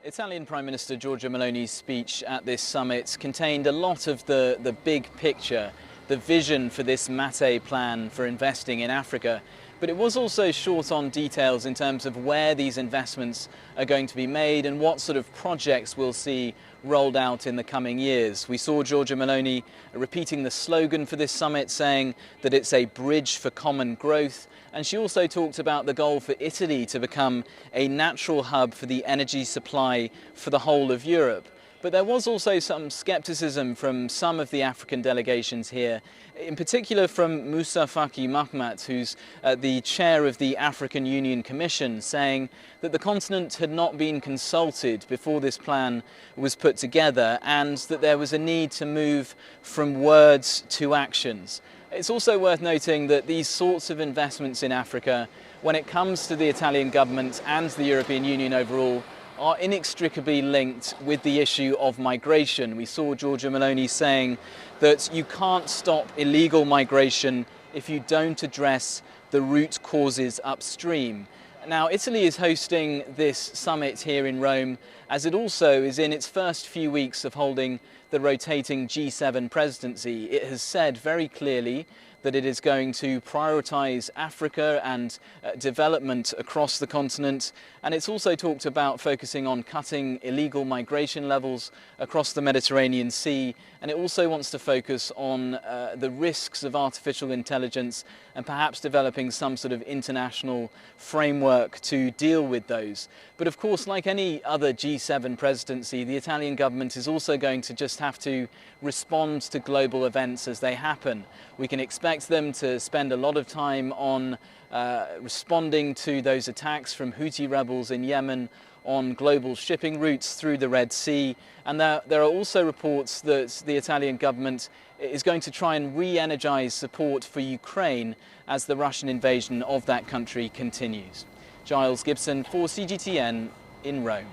Italian Prime Minister Giorgia Meloni's speech at this summit contained a lot of the big picture, the vision for this Mattei Plan for investing in Africa. But it was also short on details in terms of where these investments are going to be made and what sort of projects we'll see rolled out in the coming years. We saw Giorgia Meloni repeating the slogan for this summit, saying that it's a bridge for common growth. And she also talked about the goal for Italy to become a natural hub for the energy supply for the whole of Europe. But there was also some scepticism from some of the African delegations here, in particular from Moussa Faki Mahamat, who's the chair of the African Union Commission, saying that the continent had not been consulted before this plan was put together and that there was a need to move from words to actions. It's also worth noting that these sorts of investments in Africa, when it comes to the Italian government and the European Union overall, are inextricably linked with the issue of migration. We saw Giorgia Meloni saying that you can't stop illegal migration if you don't address the root causes upstream. Now, Italy is hosting this summit here in Rome, as it also is in its first few weeks of holding the rotating G7 presidency. It has said very clearly that it is going to prioritise Africa and development across the continent. And it's also talked about focusing on cutting illegal migration levels across the Mediterranean Sea. And it also wants to focus on the risks of artificial intelligence and perhaps developing some sort of international framework to deal with those. But of course, like any other G7 presidency, the Italian government is also going to just have to respond to global events as they happen. We can expect them to spend a lot of time on responding to those attacks from Houthi rebels in Yemen on global shipping routes through the Red Sea. And there are also reports that the Italian government is going to try and re-energize support for Ukraine as the Russian invasion of that country continues. Giles Gibson for CGTN in Rome.